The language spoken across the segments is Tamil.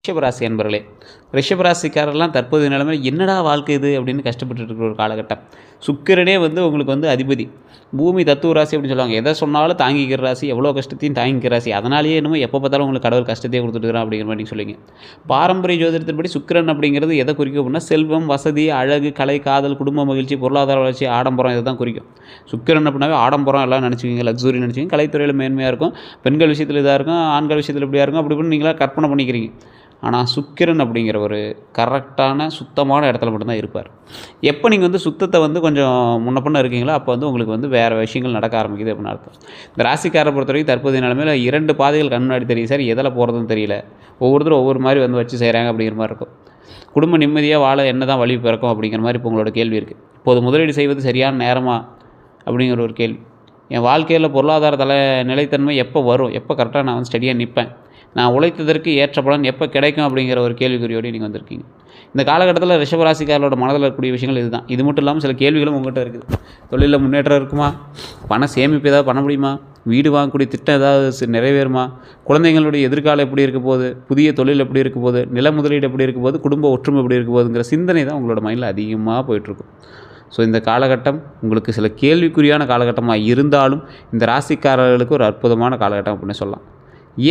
ரிஷபராசி அன்பர்களே, ரிஷபராசிக்காரர்லாம் தற்போதைய நிலைமையில் என்னடா வாழ்க்கை இது அப்படின்னு கஷ்டப்பட்டு இருக்கிற ஒரு காலகட்டம். சுக்கிரனே உங்களுக்கு அதிபதி. பூமி தத்துவ ராசி அப்படின்னு சொல்லுவாங்க. எதை சொன்னாலும் தாங்கிக்கிற ராசி, எவ்வளோ கஷ்டத்தையும் தாங்கிக்கிற ராசி. அதனாலேயே என்னமோ எப்போ பார்த்தாலும் உங்களுக்கு கடவுள் கஷ்டத்தையே கொடுத்துட்டுருக்கான் அப்படிங்கிற மாதிரி சொல்லுவீங்க. பாரம்பரிய ஜோதிடத்தின்படி சுக்கிரன் அப்படிங்கிறது எதை குறிக்கும் அப்படின்னா செல்வம், வசதி, அழகு, கலை, காதல், குடும்ப மகிழ்ச்சி, பொருளாதார வளர்ச்சி, ஆடம்பரம் இதை தான் குறிக்கும். சுக்கிரன் அப்படின்னாவே ஆடம்பரம் எல்லாம் நினச்சிக்கிங்க, லக்ஸுரி நினச்சிக்கிங்க, கலைத்துறையில் மேன்மையாக இருக்கும், பெண்கள் விஷயத்தில் இதாக இருக்கும், ஆண்கள் விஷயத்தில் இப்படியாக இருக்கும், அப்படி இப்படின்னு நீங்களாக கற்பனை பண்ணிக்கிறீங்க. ஆனால் சுக்கிரன் அப்படிங்கிற ஒரு கரெக்டான சுத்தமான இடத்துல மட்டும்தான் இருப்பார். எப்போ நீங்கள் சுத்தத்தை கொஞ்சம் முன்ன பின்ன இருக்கீங்களோ அப்போ உங்களுக்கு வேறு விஷயங்கள் நடக்க ஆரம்பிக்குது அப்படின்னு அர்த்தம். இந்த ராசிக்காரை பொறுத்த வரைக்கும் தற்போதைய நிலைமையில் 2 பாதைகள் கண் முன்னாடி தெரியும் சார். எதில் போகிறதுன்னு தெரியல. ஒவ்வொருத்தரும் ஒவ்வொரு மாதிரி வச்சு செய்கிறாங்க அப்படிங்கிற மாதிரி இருக்கும். குடும்ப நிம்மதியாக வாழ என்ன தான் வழி பிறக்கும் அப்படிங்கிற மாதிரி இப்போ உங்களோட கேள்வி இருக்குது. இப்போது முதலீடு செய்வது சரியான நேரமா அப்படிங்கிற ஒரு கேள்வி. என் வாழ்க்கையில் பொருளாதார நிலைத்தன்மை எப்போ வரும், எப்போ கரெக்டாக நான் ஸ்டடியாக நிற்பேன், நான் உழைத்ததற்கு ஏற்ற பலன் எப்போ கிடைக்கும் அப்படிங்கிற ஒரு கேள்விக்குறியோடு நீங்கள் வந்திருக்கீங்க. இந்த காலகட்டத்தில் ரிஷபராசிக்காரோட மனதில் இருக்கக்கூடிய விஷயங்கள் இதுதான். இது மட்டும் இல்லாமல் சில கேள்விகளும் உங்கள்கிட்ட இருக்குது. தொழிலில் முன்னேற்றம் இருக்குமா, பண சேமிப்பு ஏதாவது பண்ண முடியுமா, வீடு வாங்கக்கூடிய திட்டம் ஏதாவது நிறைவேறுமா, குழந்தைங்களுடைய எதிர்காலம் எப்படி இருக்க போகுது, புதிய தொழில் எப்படி இருக்க போகுது, நில முதலீடு எப்படி இருக்க போகுது, குடும்ப ஒற்றுமை எப்படி இருக்க போகுதுங்கிற சிந்தனை தான் உங்களோட மைண்டில் அதிகமாக போயிட்டுருக்கும். ஸோ இந்த காலகட்டம் உங்களுக்கு சில கேள்விக்குறியான காலகட்டமாக இருந்தாலும் இந்த ராசிக்காரர்களுக்கு ஒரு அற்புதமான காலகட்டம் அப்படின்னு சொல்லலாம்.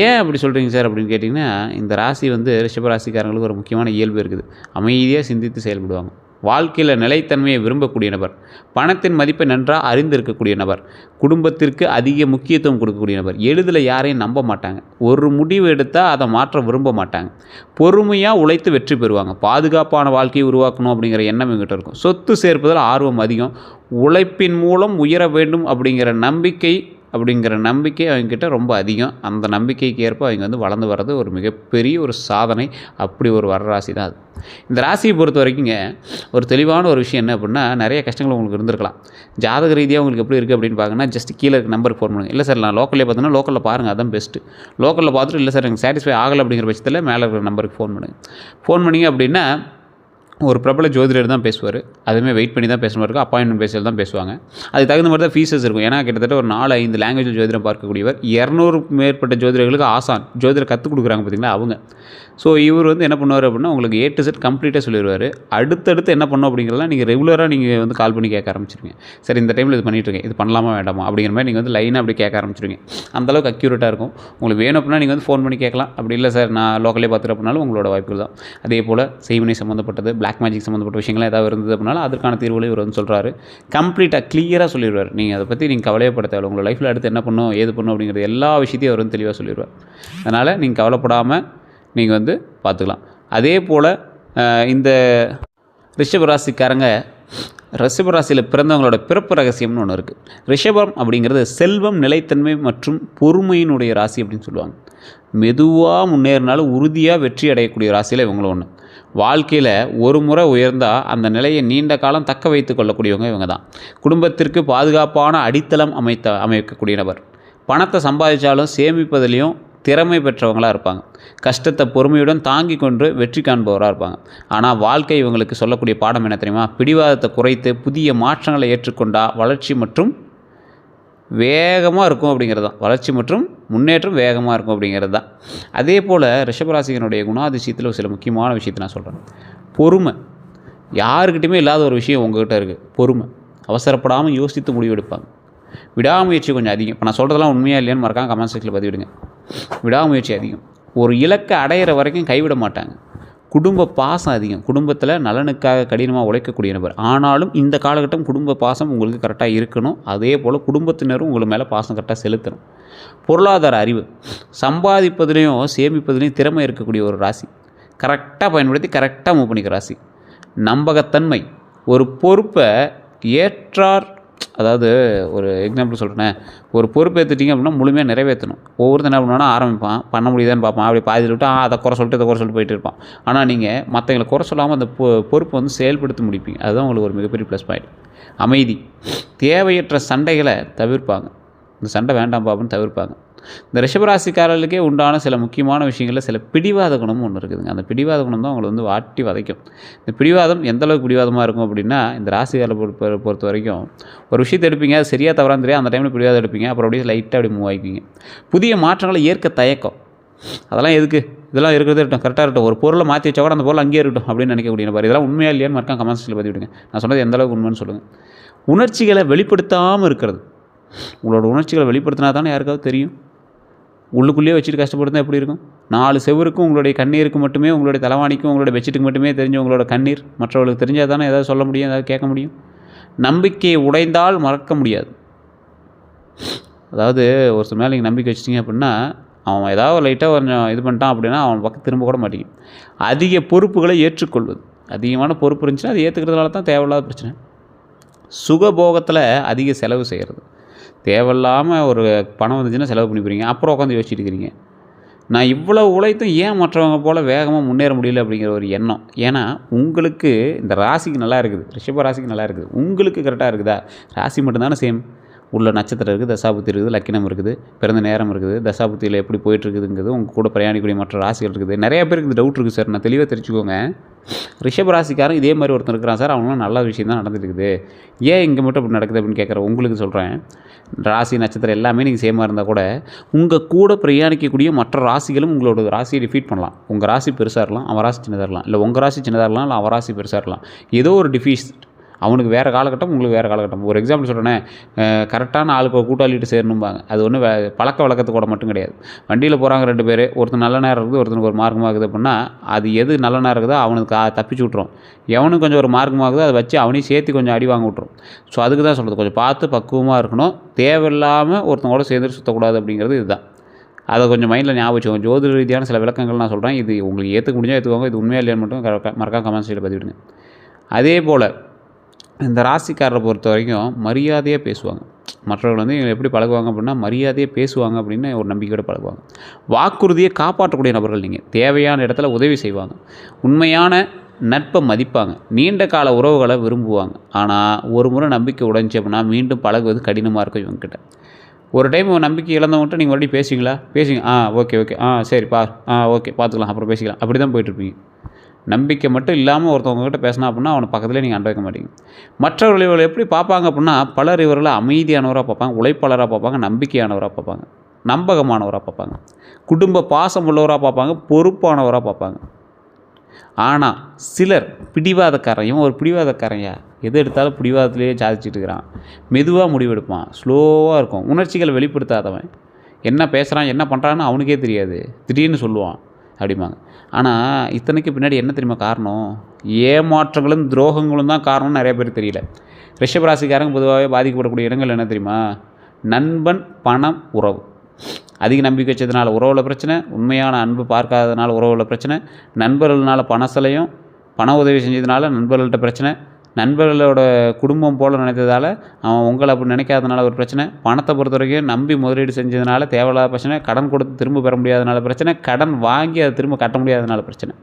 ஏன் அப்படி சொல்கிறீங்க சார் அப்படின்னு கேட்டிங்கன்னா, இந்த ராசி ரிஷபராசிக்காரங்களுக்கு ஒரு முக்கியமான இயல்பு இருக்குது. அமைதியாக சிந்தித்து செயல்படுவாங்க. வாழ்க்கையில் நிலைத்தன்மையை விரும்பக்கூடிய நபர், பணத்தின் மதிப்பை நன்றாக அறிந்திருக்கக்கூடிய நபர், குடும்பத்திற்கு அதிக முக்கியத்துவம் கொடுக்கக்கூடிய நபர், எளிதில் யாரையும் நம்ப மாட்டாங்க, ஒரு முடிவு எடுத்தால் அதை மாற்ற விரும்ப மாட்டாங்க, பொறுமையாக உழைத்து வெற்றி பெறுவாங்க, பாதுகாப்பான வாழ்க்கையை உருவாக்கணும் அப்படிங்கிற எண்ணம் எங்கிட்ட இருக்கும், சொத்து சேர்ப்பதில் ஆர்வம் அதிகம், உழைப்பின் மூலம் உயர வேண்டும் அப்படிங்கிற நம்பிக்கை அவங்கக்கிட்ட ரொம்ப அதிகம். அந்த நம்பிக்கைக்கு ஏற்ப அவங்க வளர்ந்து வர்றது ஒரு மிகப்பெரிய ஒரு சாதனை. அப்படி ஒரு வர ராசி தான் அது. இந்த ராசியை பொறுத்த வரைக்குங்க ஒரு தெளிவான ஒரு விஷயம் என்ன அப்படின்னா, நிறைய கஷ்டங்கள் உங்களுக்கு இருந்திருக்கலாம். ஜாதக ரீதியாக உங்களுக்கு எப்படி இருக்குது அப்படின்னு பார்க்கணுன்னா ஜஸ்ட் கீழே இருக்க நம்பருக்கு ஃபோன் பண்ணுங்கள். இல்லை சார் நான் லோக்கல்லே பார்த்தோன்னா லோக்கலில் பாருங்கள், அதான் பெஸ்ட்டு. லோக்கலில் பார்த்துட்டு இல்லை சார் எனக்கு சாட்டிஸ்ஃபை ஆகலை அப்படிங்கிற பட்சத்தில் மேலே இருக்கிற நம்பருக்கு ஃபோன் பண்ணுங்கள். ஃபோன் பண்ணிங்க அப்படின்னா ஒரு பிரபல ஜோதிடர் தான் பேசுவார். அதுவுமே வெயிட் பண்ணி தான் பேசுகிற மாதிரி இருக்கும். அப்பாயின்மெண்ட் பேஸில் தான் பேசுவாங்க. அதுக்கு தகுந்த மாதிரி தான் ஃபீஸஸ் இருக்கும். ஏன்னா கிட்டத்தட்ட ஒரு 4-5 லாங்குவேஜில் ஜோதிடம் பார்க்கக்கூடியவர், 200 மேற்பட்ட ஜோதிடர்களுக்கு ஆசான் ஜோதிடர் கற்றுக் கொடுக்குறாங்க பார்த்தீங்களா அவங்க. ஸோ இவர் என்ன பண்ணுவார் அப்படின்னா உங்களுக்கு A to Z கம்ப்ளீட்டாக சொல்லிடுவார். அடுத்தடுத்து என்ன பண்ணணும் அப்படிங்கிறதெல்லாம் நீங்கள் ரெகுலராக நீங்கள் கால் பண்ணி கேட்க ஆரம்பிச்சிருங்க. சரி இந்த டைமில் இது பண்ணிட்டுருக்கேன், இது பண்ணலாமா வேண்டாமா அப்படிங்கிற மாதிரி நீங்கள் லைனாக அப்படி கேட்க ஆரம்பிச்சிருங்க. அந்தளவுக்கு அக்யூரேட்டாக இருக்கும். உங்களுக்கு வேணும் அப்படின்னா நீங்கள் ஃபோன் பண்ணி கேட்கலாம். அப்படி இல்லை சார் நான் லோக்கலே பார்த்துட்டு அப்படின்னாலும் உங்களோட வாய்ப்புகள் தான். அதே போல் செய்வினை சம்மந்தப்பட்டது, பிளாக் மேஜிக் சம்மந்தப்பட்ட விஷயங்கள் ஏதாவது இருந்தது அப்படின்னாலும் அதற்கான தீர்வுகளை இவர் சொல்கிறாரு. கம்ப்ளீட்டாக கிளியராக சொல்லிடுவார். நீங்கள் அதை பற்றி நீங்கள் கவலையப்பட தேவை. உங்கள் லைஃப்பில் அடுத்து என்ன பண்ணணும், ஏது பண்ணணும் அப்படிங்கிறது எல்லா விஷயத்தையும் அவர் தெளிவாக சொல்லிடுவார். அதனால் நீங்கள் கவலைப்படாமல் நீங்கள் பார்த்துக்கலாம். அதே போல் இந்த ரிஷபராசிக்காரங்க ரிஷபராசியில் பிறந்தவங்களோட பிறப்பு ரகசியம்னு ஒன்று இருக்குது. ரிஷபம் அப்படிங்கிறது செல்வம், நிலைத்தன்மை மற்றும் பொறுமையினுடைய ராசி அப்படின்னு சொல்லுவாங்க. மெதுவாக முன்னேறினாலும் உறுதியாக வெற்றி அடையக்கூடிய ராசியில் இவங்களும் ஒன்று. வாழ்க்கையில் ஒரு முறை உயர்ந்தால் அந்த நிலையை நீண்ட காலம் தக்க வைத்து கொள்ளக்கூடியவங்க இவங்க தான். குடும்பத்திற்கு பாதுகாப்பான அடித்தளம் அமைக்கக்கூடிய நபர். பணத்தை சம்பாதிச்சாலும் சேமிப்பதிலையும் திறமை பெற்றவங்களாக இருப்பாங்க. கஷ்டத்தை பொறுமையுடன் தாங்கி கொண்டு வெற்றி காண்பவராக இருப்பாங்க. ஆனால் வாழ்க்கை இவங்களுக்கு சொல்லக்கூடிய பாடம் என்ன தெரியுமா, பிடிவாதத்தை குறைத்து புதிய மாற்றங்களை ஏற்றுக்கொண்டால் வளர்ச்சி மற்றும் வேகமாக இருக்கும் அப்படிங்கிறது தான். வளர்ச்சி மற்றும் முன்னேற்றம் வேகமாக இருக்கும் அப்படிங்கிறது தான். அதே போல் ரிஷபராசிகனுடைய குணாதிசயத்தில் சில முக்கியமான விஷயத்தை நான் சொல்கிறேன். பொறுமை. யாருக்கிட்டையுமே இல்லாத ஒரு விஷயம் உங்கள்கிட்ட இருக்குது, பொறுமை. அவசரப்படாமல் யோசித்து முடிவெடுப்பாங்க. விடாமுயற்சி கொஞ்சம் அதிகம். இப்போ நான் சொல்கிறதெல்லாம் உண்மையாக இல்லையான்னு மறக்காம கமெண்ட் செக்ஷனில் பதிவிடுங்க. விடாமுயற்சி அதிகம். ஒரு இலக்கை அடையிற வரைக்கும் கைவிட மாட்டாங்க. குடும்ப பாசம் அதிகம். குடும்பத்தில் நலனுக்காக கடினமாக உழைக்கக்கூடிய நபர். ஆனாலும் இந்த காலகட்டம் குடும்ப பாசம் உங்களுக்கு கரெக்டாக இருக்கணும். அதே போல் குடும்பத்தினரும் உங்களுக்கு மேலே பாசம் கரெக்டாக செலுத்தணும். பொருளாதார அறிவு. சம்பாதிப்பதிலையும் சேமிப்பதிலையும் திறமை இருக்கக்கூடிய ஒரு ராசி. கரெக்டாக பயன்படுத்தி கரெக்டாக மூவ் பண்ணிக்கிற ராசி. நம்பகத்தன்மை. ஒரு பொறுப்பை ஏற்றார், அதாவது ஒரு எக்ஸாம்பிள் சொல்கிறேன், ஒரு பொறுப்பு ஏற்றுட்டிங்க அப்படின்னா முழுமையாக நிறைவேற்றணும். ஒவ்வொருத்தர் என்ன பண்ணுவானா ஆரம்பிப்பான், பண்ண முடியுதான்னு பார்ப்பான், அப்படி பாதியில் விட்டு அதை குறை சொல்லிட்டு இதை குறை சொல்லிட்டு போயிட்டு இருப்பான். ஆனால் நீங்கள் மற்றவங்களை குறை சொல்லாமல் அந்த பொறுப்பை செயல்படுத்தி முடிப்பீங்க. அதுதான் உங்களுக்கு ஒரு மிகப்பெரிய ப்ளஸ் பாயிண்ட். அமைதி. தேவையற்ற சண்டைகளை தவிர்ப்பாங்க. இந்த சண்டை வேண்டாம் பாப்புன்னு தவிர்ப்பாங்க. இந்த ரிஷபராசிக்காரர்களுக்கே உண்டான சில முக்கியமான விஷயங்களில் சில பிடிவாத குணமும் ஒன்று இருக்குதுங்க. அந்த பிடிவாத குணம் தான் அவங்களை வாட்டி வதைக்கும். இந்த பிடிவாதம் எந்தளவுக்கு பிடிவாதமாக இருக்கும் அப்படின்னா, இந்த ராசிக்காரை பொறுத்த வரைக்கும் ஒரு விஷயத்தை எடுப்பீங்க, அது சரியாக தவறான்னு தெரியாது, அந்த டைமில் பிடிவாதம் எடுப்பீங்க, அப்புறம் அப்படியே லைட்டாக அப்படி மூவ் ஆகிக்குவீங்க. புதிய மாற்றங்களை ஏற்க தயக்கம். அதெல்லாம் எதுக்கு, இதெல்லாம் இருக்கிறதே இருக்கட்டும், கரெக்டாக இருக்கட்டும், ஒரு பொருளை மாற்றி வச்சா கூட அந்த பொருள் அங்கேயே இருக்கட்டும் அப்படின்னு நினைக்கக்கூடிய நபர். இதெல்லாம் உண்மையாக இல்லையான்னு மறக்காம கமெண்ட் செக்ஷனில் பதிவு விடுங்க. நான் சொன்னது எந்த அளவுக்கு உண்மைன்னு சொல்லுங்கள். உணர்ச்சிகளை வெளிப்படுத்தாமல் இருக்கிறது. உங்களோட உணர்ச்சிகளை வெளிப்படுத்தினா தானே யாருக்காவது தெரியும். உள்ளுக்குள்ளேயே வச்சுட்டு கஷ்டப்படுத்தினா எப்படி இருக்கும்? 4 செவருக்கும் உங்களுடைய கண்ணீருக்கு மட்டுமே, உங்களுடைய தலைவாணிக்கும் உங்களுடைய பெட்ஷீட்டுக்கு மட்டுமே தெரிஞ்ச உங்களோட கண்ணீர் மற்றவர்களுக்கு தெரிஞ்சால் தானே ஏதாவது சொல்ல முடியும், ஏதாவது கேட்க முடியும். நம்பிக்கையை உடைந்தால் மறக்க முடியாது. அதாவது ஒருத்தர் மேலே நீங்கள் நம்பிக்கை வச்சிட்டிங்க அப்படின்னா, அவன் ஏதாவது லைட்டாக கொஞ்சம் இது பண்ணிட்டான் அப்படின்னா அவன் பக்கம் திரும்ப கூட மாட்டேங்க. அதிக பொறுப்புகளை ஏற்றுக்கொள்வது. அதிகமான பொறுப்பு இருந்துச்சுன்னா அது ஏற்றுக்கிறதுனால தான் தேவையில்லாத பிரச்சனை. சுகபோகத்தில் அதிக செலவு செய்கிறது. தேவையில்லாமல் ஒரு பணம் வந்துச்சுன்னா செலவு பண்ணி போகிறீங்க. அப்புறம் உட்காந்து யோசிச்சுட்டு இருக்கிறீங்க, நான் இவ்வளோ உழைத்தும் ஏன் மற்றவங்க போல் வேகமாக முன்னேற முடியல அப்படிங்கிற ஒரு எண்ணம். ஏன்னா உங்களுக்கு இந்த ராசிக்கு நல்லா இருக்குது, ரிஷப ராசிக்கு நல்லா இருக்குது, உங்களுக்கு கரெக்டாக இருக்குதா? ராசி மட்டும்தானே சேம். உள்ள நட்சத்திரம் இருக்குது, தசாபுத்தி இருக்குது, லக்கினம் இருக்குது, பிறந்த நேரம் இருக்குது, தசாபுத்தியில் எப்படி போயிட்டுருக்குதுங்கிறது, உங்கள் கூட பிரயாணிக்கூடிய மற்ற ராசிகள் இருக்குது. நிறைய பேருக்கு இந்த டவுட் இருக்குது சார். நான் தெளிவாக தெரிஞ்சுக்கோங்க. ரிஷப ராசிக்காரன் இதே மாதிரி ஒருத்தர் இருக்கிறான் சார், அவங்களாம் நல்ல விஷயம் தான் நடந்துருக்குது, ஏன் இங்கே மட்டும் அப்படி நடக்குது அப்படின்னு கேட்குற உங்களுக்கு சொல்கிறேன். ராசி நட்சத்திரம் எல்லாமே நீங்கள் சேமாக இருந்தால் கூட உங்கள் கூட பிரயாணிக்கக்கூடிய மற்ற ராசிகளும் உங்களோட ராசியை டிஃபீட் பண்ணலாம். உங்கள் ராசி பெருசாக இருக்கலாம், அவன் ராசி சின்னதாக இருக்கலாம், இல்லை உங்கள் ராசி சின்னதாக இருக்கலாம், இல்லை அவன் ராசி பெருசாக இருக்கலாம். ஏதோ ஒரு டிஃபீட். அவனுக்கு வேறு காலகட்டம், உங்களுக்கு வேறு காலகட்டம். ஒரு எக்ஸாம்பிள் சொல்கிறேனே, கரெக்டான ஆளுக்கு கூட்டாளிட்டு சேரணும்பாங்க. அது ஒன்றும் பழக்க வழக்கத்துக்கூட மட்டும் கிடையாது. வண்டியில் போகிறாங்க 2 பேர், ஒருத்தர் நல்ல நேரம் இருக்குது, ஒருத்தனுக்கு ஒரு மார்க்கமாகுது அப்படின்னா அது எது நல்ல நேரம் இருக்குதோ அவனுக்கு தப்பிச்சு விட்ரும். எவனுக்கு கொஞ்சம் ஒரு மார்க்கமாகுதோ அதை வச்சு அவனையும் சேர்த்து கொஞ்சம் அடி வாங்க விட்ரும். ஸோ அதுக்கு தான் சொல்கிறது, கொஞ்சம் பார்த்து பக்குவமாக இருக்கணும். தேவையில்லாமல் ஒருத்தனோட சேர்ந்துட்டு சுற்றக்கூடாது அப்படிங்கிறது இதுதான். அதை கொஞ்சம் மைண்டில் ஞாபகம் வச்சுக்கோங்க. ஜோதிட ரீதியான சில விளக்கங்கள் நான் சொல்கிறேன். இது உங்களுக்கு ஏற்றுக்க முடிஞ்சால் ஏற்றுக்கோங்க. இது உண்மையாக இல்லையான்னு மட்டும் மறக்காம கமெண்ட் சைடில் பதிவிடுங்க. அதே போல் இந்த ராசிக்காரரை பொறுத்த வரைக்கும் மரியாதையாக பேசுவாங்க. மற்றவர்கள் வந்து இவங்க எப்படி பழகுவாங்க அப்படின்னா, மரியாதையாக பேசுவாங்க அப்படின்னு ஒரு நம்பிக்கையோடு பழகுவாங்க. வாக்குறுதியை காப்பாற்றக்கூடிய நபர்கள் நீங்கள். தேவையான இடத்துல உதவி செய்வாங்க. உண்மையான நட்பை மதிப்பாங்க. நீண்ட கால உறவுகளை விரும்புவாங்க. ஆனால் ஒரு முறை நம்பிக்கை உடைஞ்சி அப்படின்னா மீண்டும் பழகுவது கடினமாக இருக்கும் இவங்ககிட்ட. ஒரு டைம் நம்பிக்கை இழந்தவங்கள்ட்ட நீங்கள் மறுபடியும் பேசுவீங்களா? பேசுவீங்க. ஓகே சரி ஓகே பார்த்துக்கலாம், அப்புறம் பேசிக்கலாம். அப்படி தான் போயிட்டுருப்பீங்க. நம்பிக்கை மட்டும் இல்லாமல் ஒருத்தவங்ககிட்ட பேசினா அப்படின்னா அவனை பக்கத்துலேயே நீங்கள் அண்ட வைக்க மாட்டீங்க. மற்றவர்கள் இவர்களை எப்படி பார்ப்பாங்க அப்படின்னா, பலர் இவர்களை அமைதியானவராக பார்ப்பாங்க, உழைப்பாளராக பார்ப்பாங்க, நம்பிக்கையானவராக பார்ப்பாங்க, நம்பகமானவராக பார்ப்பாங்க, குடும்ப பாசம் உள்ளவராக பார்ப்பாங்க, பொறுப்பானவராக பார்ப்பாங்க. ஆனால் சிலர் பிடிவாதக்காரன். இவன் ஒரு பிடிவாதக்காரன்யா, எது எடுத்தாலும் பிடிவாதத்திலேயே சாதிச்சுட்டு இருக்கிறான். மெதுவாக முடிவெடுப்பான், ஸ்லோவாக இருக்கும், உணர்ச்சிகளை வெளிப்படுத்தாதவன். என்ன பேசுகிறான் என்ன பண்ணுறான்னு அவனுக்கே தெரியாது, திடீர்னு சொல்லுவான் அப்படிம்பாங்க. ஆனால் இத்தனைக்கு பின்னாடி என்ன தெரியுமா காரணம்? ஏமாற்றங்களும் துரோகங்களும் தான் காரணம்னு நிறைய பேர் தெரியல. ரிஷபராசிக்காரங்க பொதுவாகவே பாதிக்கப்படக்கூடிய இடங்கள் என்ன தெரியுமா? நண்பன், பணம், உறவு. அதிக நம்பிக்கை வச்சதுனால உறவில் பிரச்சனை, உண்மையான அன்பு பார்க்காததுனால உறவில் பிரச்சனை, நண்பர்களால் பணசலையும் பண உதவி செஞ்சதுனால நண்பர்கள்ட்ட பிரச்சனை, நண்பர்களோட குடும்பம் போல் நினைத்ததால் அவன் உங்களை அப்படி நினைக்காதனால ஒரு பிரச்சனை, பணத்தை பொறுத்த வரைக்கும் நம்பி முதலீடு செஞ்சதுனால தேவையில்லாத பிரச்சனை, கடன் கொடுத்து திரும்ப பெற முடியாதனால பிரச்சனை, கடன் வாங்கி அதை திரும்ப கட்ட முடியாதனால பிரச்சனை.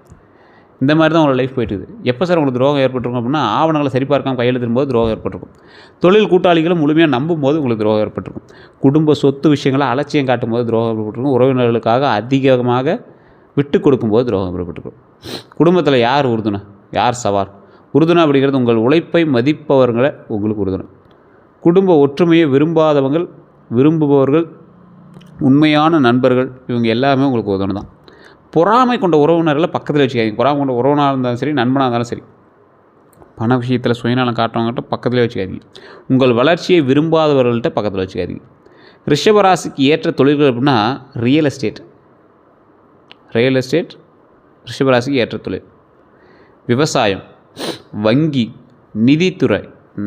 இந்த மாதிரி தான் உங்களோட லைஃப் போயிட்டுது. எப்போ சார் உங்களுக்கு துரோகம் ஏற்பட்டிருக்கும் அப்படின்னா, ஆவணங்களை சரிபார்க்காமல் கையெழுத்தும்போது துரோகம் ஏற்பட்டிருக்கும். தொழில் கூட்டாளிகளும் முழுமையாக நம்பும் போது உங்களுக்கு துரோகம் ஏற்பட்டிருக்கும். குடும்ப சொத்து விஷயங்களை அலட்சியம் காட்டும் போது துரோகம் ஏற்பட்டிருக்கும். உறவினர்களுக்காக அதிகமாக விட்டு கொடுக்கும்போது துரோகம் ஏற்பட்டிருக்கும். குடும்பத்தில் யார் உறுதுணை, யார் சவார்? உறுதுணை அப்படிங்கிறது உங்கள் உழைப்பை மதிப்பவர்களை உங்களுக்கு உறுதுணை. குடும்ப ஒற்றுமையை விரும்புபவர்கள், உண்மையான நண்பர்கள், இவங்க எல்லாமே உங்களுக்கு உறுதுணை தான். பொறாமை கொண்ட உறவினர்களை பக்கத்தில் வச்சுக்காதீங்க. பொறாமை கொண்ட உறவினராக இருந்தாலும் சரி, நண்பனாக இருந்தாலும் சரி, பண விஷயத்தில் சுயநலம் காட்டுறவங்கள்ட்ட பக்கத்தில் வச்சுக்காதீங்க. உங்கள் வளர்ச்சியை விரும்பாதவர்கள்ட்ட பக்கத்தில் வச்சுக்காதீங்க. ரிஷபராசிக்கு ஏற்ற தொழில்கள் அப்படின்னா ரியல் எஸ்டேட் ரிஷபராசிக்கு ஏற்ற தொழில். விவசாயம், வங்கி, நிதித்துறை,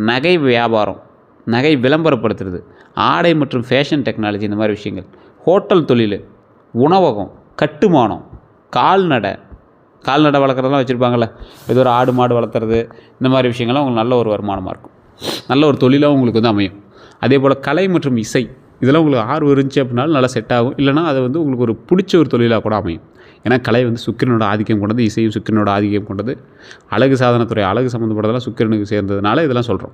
நகை வியாபாரம், நகை விளம்பரப்படுத்துறது, ஆடை மற்றும் ஃபேஷன் டெக்னாலஜி, இந்த மாதிரி விஷயங்கள். ஹோட்டல் தொழில், உணவகம், கட்டுமானம், கால்நடை வளர்க்குறதெல்லாம் வச்சுருப்பாங்கள்ல, ஏதோ ஒரு ஆடு மாடு வளர்த்துறது, இந்த மாதிரி விஷயங்கள்லாம் உங்களுக்கு நல்ல ஒரு வருமானமாக இருக்கும். நல்ல ஒரு தொழிலாக உங்களுக்கு வந்து அமையும். அதே போல் கலை மற்றும் இசை, இதெல்லாம் உங்களுக்கு ஆர்வம் இருந்துச்சு அப்படின்னாலும் நல்லா செட் ஆகும். இல்லைனா அது வந்து உங்களுக்கு ஒரு பிடிச்ச ஒரு தொழிலாக கூட அமையும். ஏன்னா கலை வந்து சுக்கிரனோட ஆதிக்கம் கொண்டது, இசையும் சுக்கிரனோட ஆதிக்கம் கொண்டது. அழகு சாதனத்துறை, அழகு சம்மந்தப்பட்டதெல்லாம் சுக்கிரனுக்கு சேர்ந்ததுனால இதெல்லாம் சொல்கிறோம்.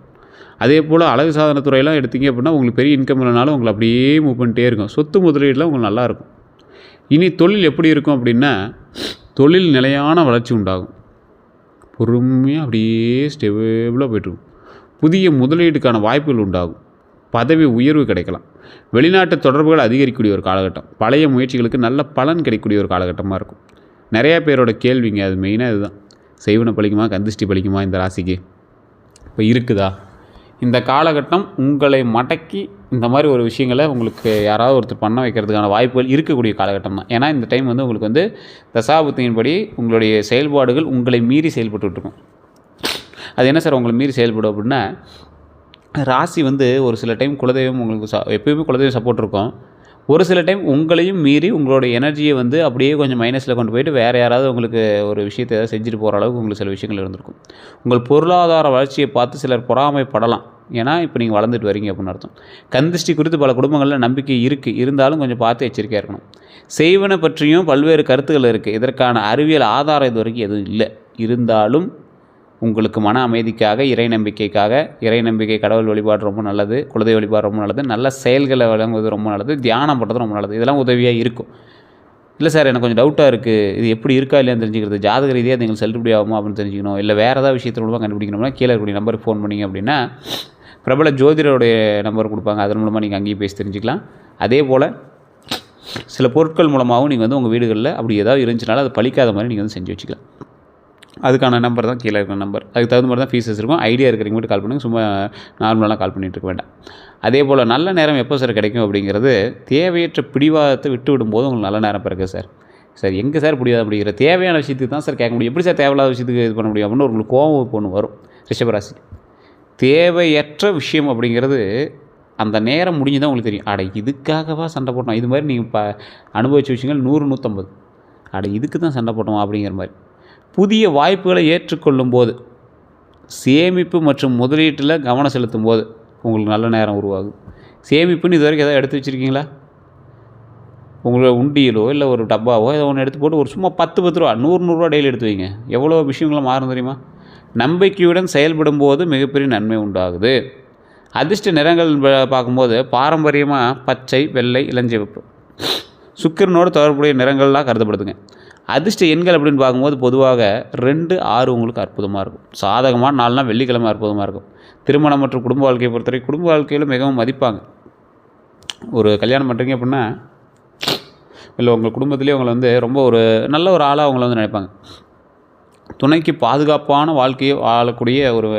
அதே போல் அழகு சாதனத்துறையெல்லாம் எடுத்திங்க அப்படின்னா உங்களுக்கு பெரிய இன்கம் இல்லைனாலும் உங்களை அப்படியே மூவ் பண்ணிட்டே இருக்கும். சொத்து முதலீடுலாம் உங்களுக்கு நல்லாயிருக்கும். இனி தொழில் எப்படி இருக்கும் அப்படின்னா, தொழில் நிலையான வளர்ச்சி உண்டாகும். பொறுமையாக அப்படியே ஸ்டெபிளாக போய்ட்டுருக்கும். புதிய முதலீடுக்கான வாய்ப்புகள் உண்டாகும். பதவி உயர்வு கிடைக்கலாம். வெளிநாட்டு தொடர்புகள் அதிகரிக்கக்கூடிய ஒரு காலகட்டம். பழைய முயற்சிகளுக்கு நல்ல பலன் கிடைக்கக்கூடிய ஒரு காலகட்டமாக இருக்கும். நிறையா பேரோட கேள்விங்க அது மெயினாக இதுதான். செய்வன பலிக்குமா, கந்திஷ்டி பலிக்குமா இந்த ராசிக்கு? இப்போ இருக்குதா? இந்த காலகட்டம் உங்களை மடக்கி இந்த மாதிரி ஒரு விஷயங்களை உங்களுக்கு யாராவது ஒருத்தர் பண்ண வைக்கிறதுக்கான வாய்ப்புகள் இருக்கக்கூடிய காலகட்டம் தான். ஏன்னா இந்த டைம் வந்து உங்களுக்கு வந்து தசாபுத்தியின்படி உங்களுடைய செயல்பாடுகள் உங்களை மீறி செயல்பட்டுருக்கும். அது என்ன சார் உங்களை மீறி செயல்படும் அப்படின்னா, ராசி வந்து ஒரு சில டைம் குலதெய்வம் உங்களுக்கு எப்பயுமே குலதெய்வம் சப்போர்ட் இருக்கும். ஒரு சில டைம் உங்களையும் மீறி உங்களோட எனர்ஜியை வந்து அப்படியே கொஞ்சம் மைனஸில் கொண்டு போயிட்டு வேறு யாராவது உங்களுக்கு ஒரு விஷயத்தை ஏதாவது செஞ்சுட்டு போகிற அளவுக்கு உங்களுக்கு சில விஷயங்கள் இருந்திருக்கும். உங்கள் பொருளாதார வளர்ச்சியை பார்த்து சிலர் பொறாமைப்படலாம். ஏன்னா இப்போ நீங்கள் வளர்ந்துட்டு வரீங்க அப்படின்னு அர்த்தம். கந்திஷ்டி குறித்து பல குடும்பங்களில் நம்பிக்கை இருக்குது, இருந்தாலும் கொஞ்சம் பார்த்து எச்சரிக்கையாக இருக்கணும். செய்வன பற்றியும் பல்வேறு கருத்துக்கள் இருக்குது. இதற்கான அறிவியல் ஆதாரம் இது வரைக்கும் எதுவும் இல்லை. இருந்தாலும் உங்களுக்கு மன அமைதிக்காக, இறை நம்பிக்கை, கடவுள் வழிபாடு ரொம்ப நல்லது, குலதெய்வ வழிபாடு ரொம்ப நல்லது, நல்ல செயல்களை வழங்குவது ரொம்ப நல்லது, தியானம் பண்ணுறது ரொம்ப நல்லது. இதெல்லாம் உதவியாக இருக்கும். இல்லை சார் எனக்கு கொஞ்சம் டவுட்டாக இருக்குது, இது எப்படி இருக்கா இல்லையான்னு தெரிஞ்சுக்கிறது, ஜாதக ரீதியாக நீங்கள் செல்லுபடி ஆகுமா அப்படின்னு தெரிஞ்சுக்கணும், இல்லை வேறு ஏதாவது விஷயத்தில் மூலமாக கண்டுபிடிக்கணும்னா கீழே இருக்கக்கூடிய நம்பருக்கு ஃபோன் பண்ணிங்க அப்படின்னா பிரபல ஜோதிடருடைய நம்பர் கொடுப்பாங்க. அதன் மூலமாக நீங்கள் அங்கேயும் பேசி தெரிஞ்சுக்கலாம். அதே போல் சில பொருட்கள் மூலமாகவும் நீங்கள் வந்து உங்கள் வீடுகளில் அப்படி ஏதாவது இருந்துச்சுனாலும் அது பலிக்காத மாதிரி நீங்கள் வந்து செஞ்சு வச்சுக்கலாம். அதுக்கான நம்பர் தான் கீழே இருக்கிற நம்பர். அதுக்கு தகுந்த மாதிரி தான் ஃபீஸஸ் இருக்கும். ஐடியா இருக்கிறவங்க மட்டும் கால் பண்ணுங்கள், சும்மா நார்மலாக கால் பண்ணிகிட்டு இருக்க வேண்டாம். அதே போல் நல்ல நேரம் எப்போ சார் கிடைக்கும் அப்படிங்கிறது, தேவையற்ற பிடிவாதத்தை விட்டு விடும்போது உங்களுக்கு நல்ல நேரம் பிறகு சார் எங்கே சார் பிடிவாதம் அப்படிங்கிற தேவையான விஷயத்துக்கு தான் சார் கேட்க முடியும். எப்படி சார் தேவையில்லாத விஷயத்துக்கு இது பண்ண முடியும் அப்படின்னு உங்களுக்கு கோவம் ஒன்று வரும். ரிஷபராசி தேவையற்ற விஷயம் அப்படிங்கிறது அந்த நேரம் முடிஞ்சு தான் உங்களுக்கு தெரியும். இதுக்காகவா சண்டை போட்டோம், இது மாதிரி நீங்கள் அனுபவிச்ச விஷயங்கள் 100 150 இதுக்கு தான் சண்டை போட்டோம் அப்படிங்கிற மாதிரி. புதிய வாய்ப்புகளை ஏற்றுக்கொள்ளும் போது, சேமிப்பு மற்றும் முதலீட்டில் கவனம் செலுத்தும் போது உங்களுக்கு நல்ல நேரம் உருவாகும். சேமிப்புன்னு இது வரைக்கும் எதாவது எடுத்து வச்சுருக்கீங்களா? உங்களோட உண்டியலோ இல்லை ஒரு டப்பாவோ ஏதோ ஒன்று எடுத்து போட்டு ஒரு சும்மா 10 ரூபா 100 ரூபா டெய்லி எடுத்து வைங்க. எவ்வளோ விஷயங்களும் மாறும் தெரியுமா? நம்பிக்கையுடன் செயல்படும் போது மிகப்பெரிய நன்மை உண்டாகுது. அதிர்ஷ்ட நிறங்கள் பார்க்கும்போது பாரம்பரியமாக பச்சை, வெள்ளை, இளஞ்சிவப்பு, சுக்கிரனோடு தொடர்புடைய நிறங்கள்லாம் கருதப்படுதுங்க. அதிர்ஷ்ட எண்கள் அப்படின்னு பார்க்கும்போது பொதுவாக 2, 6 உங்களுக்கு அற்புதமாக இருக்கும். சாதகமான நாள்னால் வெள்ளிக்கிழமை அற்புதமாக இருக்கும். திருமணம் மற்றும் குடும்ப வாழ்க்கையை பொறுத்தவரை குடும்ப வாழ்க்கையில் மிகவும் மதிப்பாங்க. ஒரு கல்யாணம் பண்ணுறீங்க அப்படின்னா, இல்லை உங்கள் குடும்பத்துலேயே உங்களை வந்து ரொம்ப ஒரு நல்ல ஒரு ஆளாக அவங்கள வந்து நினைப்பாங்க. துணைக்கு பாதுகாப்பான வாழ்க்கையை வாழக்கூடிய ஒரு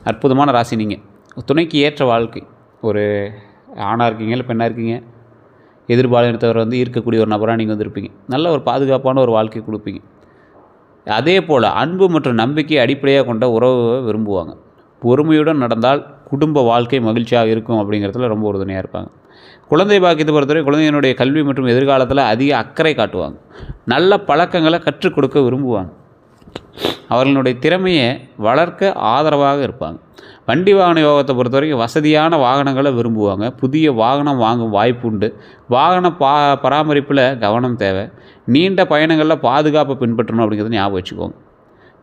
அற்புதமான ராசி நீங்கள். துணைக்கு ஏற்ற வாழ்க்கை, ஒரு ஆணாக இருக்கீங்க இல்லை பெண்ணாக இருக்கீங்க, எதிர்பாலினத்தவர் வந்து இருக்கக்கூடிய ஒரு நபராக நீங்கள் வந்து இருப்பீங்க. நல்ல ஒரு பாதுகாப்பான ஒரு வாழ்க்கை கொடுப்பீங்க. அதே போல் அன்பு மற்றும் நம்பிக்கை அடிப்படையாக கொண்ட உறவை விரும்புவாங்க. பொறுமையுடன் நடந்தால் குடும்ப வாழ்க்கை மகிழ்ச்சியாக இருக்கும் அப்படிங்கிறதுல ரொம்ப உறுதுணையாக இருப்பாங்க. குழந்தை பாக்கியத்தை பொறுத்தவரை குழந்தையினுடைய கல்வி மற்றும் எதிர்காலத்தில் அதிக அக்கறை காட்டுவாங்க. நல்ல பழக்கங்களை கற்றுக் கொடுக்க விரும்புவாங்க. அவர்களுடைய திறமையை வளர்க்க ஆதரவாக இருப்பாங்க. வண்டி வாகன யோகத்தை பொறுத்த வரைக்கும் வசதியான வாகனங்களை விரும்புவாங்க. புதிய வாகனம் வாங்கும் வாய்ப்பு உண்டு. வாகன பராமரிப்பில் கவனம் தேவை. நீண்ட பயணங்களில் பாதுகாப்பை பின்பற்றணும் அப்படிங்கிறத ஞாபகம் வச்சுக்கோங்க.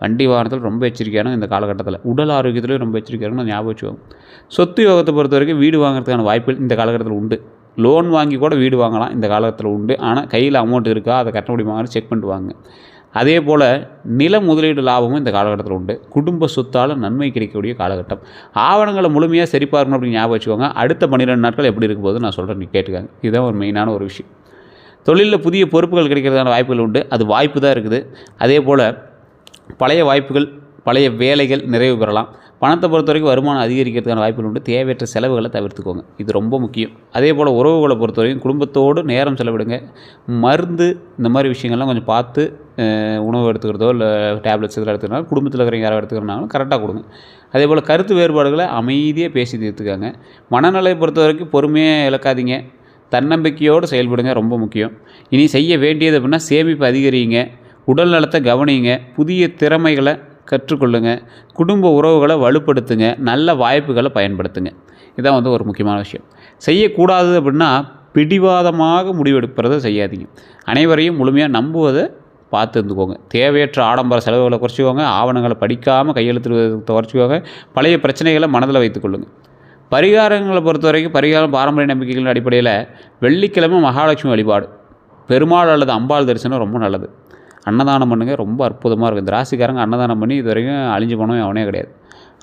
வண்டி வாகனத்தில் ரொம்ப எச்சரிக்கையான இந்த காலகட்டத்தில், உடல் ஆரோக்கியத்திலையும் ரொம்ப எச்சரிக்கையான ஞாபகம் வச்சுக்கோங்க. சொத்து யோகத்தை பொறுத்த வரைக்கும் வீடு வாங்குறதுக்கான வாய்ப்புகள் இந்த காலகட்டத்தில் உண்டு. லோன் வாங்கி கூட வீடு வாங்கலாம் இந்த காலகட்டத்தில் உண்டு. ஆனால் கையில் அமௌண்ட் இருக்கா, அதை கட்ட முடியுமான்னு செக் பண்ணிட்டு வாங்க. அதே போல் நில முதலீடு லாபமும் இந்த காலகட்டத்தில் உண்டு. குடும்ப சொத்தால் நன்மை கிடைக்கக்கூடிய காலகட்டம். ஆவணங்களை முழுமையாக சரிபார்க்கணும் அப்படின்னு ஞாபகம் வச்சுக்கோங்க. அடுத்த 12 நாட்கள் எப்படி இருக்கும் போது நான் சொல்கிறேன், நீ கேட்டுக்காங்க. இதுதான் ஒரு மெயினான ஒரு விஷயம். தொழிலில் புதிய பொறுப்புகள் கிடைக்கிறதுக்கான வாய்ப்புகள் உண்டு. அது வாய்ப்பு தான் இருக்குது. அதே போல் பழைய வாய்ப்புகள், பழைய வேலைகள் நிறைவு பெறலாம். பணத்தை பொறுத்த வரைக்கும் வருமானம் அதிகரிக்கிறதுக்கான வாய்ப்புகள் உண்டு. தேவையற்ற செலவுகளை தவிர்த்துக்கோங்க, இது ரொம்ப முக்கியம். அதே போல் உறவுகளை பொறுத்த வரைக்கும் குடும்பத்தோடு நேரம் செலவிடுங்க. மருந்து இந்த மாதிரி விஷயங்கள்லாம் கொஞ்சம் பார்த்து, உணவு எடுத்துக்கிறதோ இல்லை டேப்லெட்ஸ் இதெல்லாம் எடுத்துக்கிறனாலும் குடும்பத்தில் இருக்கிறவங்க யாராவது எடுத்துக்கிறனாலும் கரெக்டாக கொடுங்க. அதே போல் கருத்து வேறுபாடுகளை அமைதியாக பேசி தீர்த்துக்காங்க. மனநிலையை பொறுத்த வரைக்கும் பொறுமையாக இழக்காதீங்க. தன்னம்பிக்கையோடு செயல்படுங்க, ரொம்ப முக்கியம். இனி செய்ய வேண்டியது அப்படின்னா சேமிப்பு அதிகரிங்க, உடல் நலத்தை கவனிங்க, புதிய திறமைகளை கற்றுக்கொள்ளுங்க, குடும்ப உறவுகளை வலுப்படுத்துங்க, நல்ல வாய்ப்புகளை பயன்படுத்துங்க. இதான் வந்து ஒரு முக்கியமான விஷயம். செய்யக்கூடாது அப்படின்னா பிடிவாதமாக முடிவெடுக்கிறத செய்யாதீங்க. அனைவரையும் முழுமையாக நம்புவதை பார்த்து இருந்துக்கோங்க. தேவையற்ற ஆடம்பர செலவுகளை குறைச்சிக்கோங்க. ஆவணங்களை படிக்காமல் கையெழுத்து குறைச்சிக்கோங்க. பழைய பிரச்சனைகளை மனதில் வைத்துக்கொள்ளுங்கள். பரிகாரங்களை பொறுத்த வரைக்கும் பாரம்பரிய நம்பிக்கைகளின் அடிப்படையில் வெள்ளிக்கிழமை மகாலட்சுமி வழிபாடு, பெருமாள் அல்லது அம்பாள் தரிசனம் ரொம்ப நல்லது. அன்னதானம் பண்ணுங்கள், ரொம்ப அற்புதமாக இருக்கும். இந்த ராசிக்காரங்க அன்னதானம் பண்ணி இது வரைக்கும் அழிஞ்சு போனவன் அவனே கிடையாது.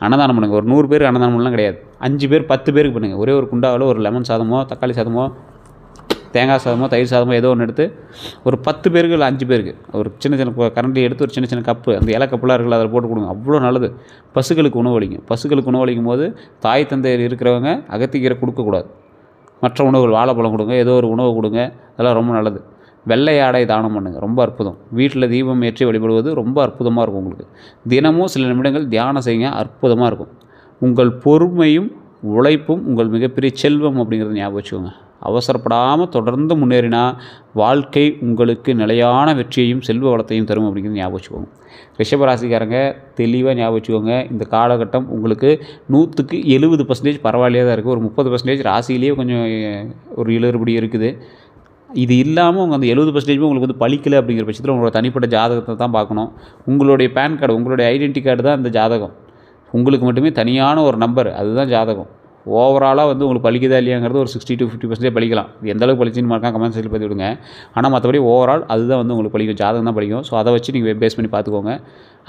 அன்னதானம் பண்ணுங்கள். ஒரு 100 பேருக்கு அன்னதானம் பண்ணலாம் கிடையாது. 5 பேர் 10 பேருக்கு பண்ணுங்கள். ஒரே ஒரு குண்டாவில் ஒரு லெமன் சாதமோ, தக்காளி சாதமோ, தேங்காய் சாதமோ, தயிர் சாதமோ ஏதோ ஒன்று எடுத்து ஒரு 10 பேருக்கு இல்லை 5 பேருக்கு ஒரு சின்ன சின்ன கரண்டி எடுத்து ஒரு சின்ன சின்ன கப்பு, அந்த இலை கப்புலாம் இருக்குல்ல, அதில் போட்டு கொடுங்க. அவ்வளோ நல்லது. பசுக்களுக்கு உணவளிக்கும். பசுக்களுக்கு உணவளிக்கும் போது தாய் தந்தையர் இருக்கிறவங்க அகத்திக்கீரை கொடுக்கக்கூடாது. மற்ற உணவுகள் வாழைப்பழம் கொடுங்க, ஏதோ ஒரு உணவு கொடுங்க. அதெல்லாம் ரொம்ப நல்லது. வெள்ளை ஆடை தானம் பண்ணுங்கள். ரொம்ப அற்புதம். வீட்டில் தீபம் ஏற்றி வழிபடுவது ரொம்ப அற்புதமாக இருக்கும். உங்களுக்கு தினமும் சில நிமிடங்கள் தியானம் செய்யுங்க. அற்புதமாக இருக்கும். உங்கள் பொறுமையும் உழைப்பும் உங்கள் மிகப்பெரிய செல்வம் அப்படிங்கிறத ஞாபகம் வச்சுக்கோங்க. அவசரப்படாமல் தொடர்ந்து முன்னேறினா வாழ்க்கை உங்களுக்கு நிலையான வெற்றியையும் செல்வ வளத்தையும் தரும் அப்படிங்கிறது ஞாபகம் வச்சுக்கோங்க. ரிஷபராசிக்காரங்க தெளிவாக ஞாபகம் வச்சுக்கோங்க. இந்த காலகட்டம் உங்களுக்கு 100க்கு 70% பரவாயில்லையாக தான் இருக்குது. ஒரு 30% ராசியிலேயே கொஞ்சம் ஒரு இழுபறி இருக்குது. இது இல்லாமல் உங்கள் அந்த 70% உங்களுக்கு வந்து பலிக்கலை அப்படிங்கிற பட்சத்தில் உங்களோட தனிப்பட்ட ஜாதகத்தை தான் பார்க்கணும். உங்களுடைய பேன் கார்டு, உங்களுடைய ஐடென்டி கார்டு தான் அந்த ஜாதகம். உங்களுக்கு மட்டுமே தனியான ஒரு நம்பர், அதுதான் ஜாதகம். ஓவராலாக வந்து உங்களுக்கு பலிக்குதா இல்லையாங்கிறது ஒரு 60 to 50% பலிக்கலாம். எந்த அளவுக்கு பலிச்சுன்னு மார்க்காக கமெண்ட் சைடில் பதிவு விடுங்க. ஆனால் மற்றபடி ஓவரால் அதுதான் வந்து உங்களுக்கு பலிக்கும். ஜாதகம் தான் பலிக்கும். ஸோ அதை வச்சு நீங்கள் பேஸ் பண்ணி பார்த்துக்கோங்க.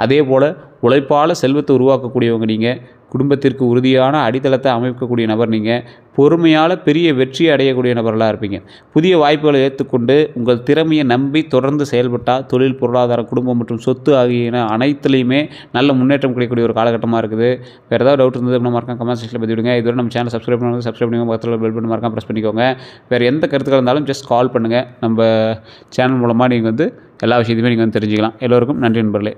அதே போல் உழைப்பால் செல்வத்தை உருவாக்கக்கூடியவங்க நீங்கள். குடும்பத்திற்கு உறுதியான அடித்தளத்தை அமைக்கக்கூடிய நபர் நீங்கள். பொறுமையால் பெரிய வெற்றியை அடையக்கூடிய நபர்களாக இருப்பீங்க. புதிய வாய்ப்புகளை ஏற்றுக்கொண்டு உங்கள் திறமையை நம்பி தொடர்ந்து செயல்பட்டால் தொழில், பொருளாதாரம், குடும்பம் மற்றும் சொத்து ஆகியன அனைத்துலேயுமே நல்ல முன்னேற்றம் கிடைக்கக்கூடிய ஒரு காலகட்டமாக இருக்குது. வேறு ஏதாவது டவுட் இருந்தது அப்படின்னா மறக்காம கமெண்ட் செக்ஷனில் பதிவிடுங்க. இதுவரை நம்ம சேனல் சப்ஸ்கிரைப் பண்ணுங்க. பக்கத்தில் பெல் பட்டன் மறக்காம ப்ரெஸ் பண்ணிக்கோங்க. வேறு எந்த கருத்துக்கள் இருந்தாலும் ஜஸ்ட் கால் பண்ணுங்கள். நம்ம சேனல் மூலமாக நீங்கள் வந்து எல்லா விஷயத்தையுமே நீங்கள் வந்து தெரிஞ்சுக்கலாம். எல்லோருக்கும் நன்றி நண்பர்களே.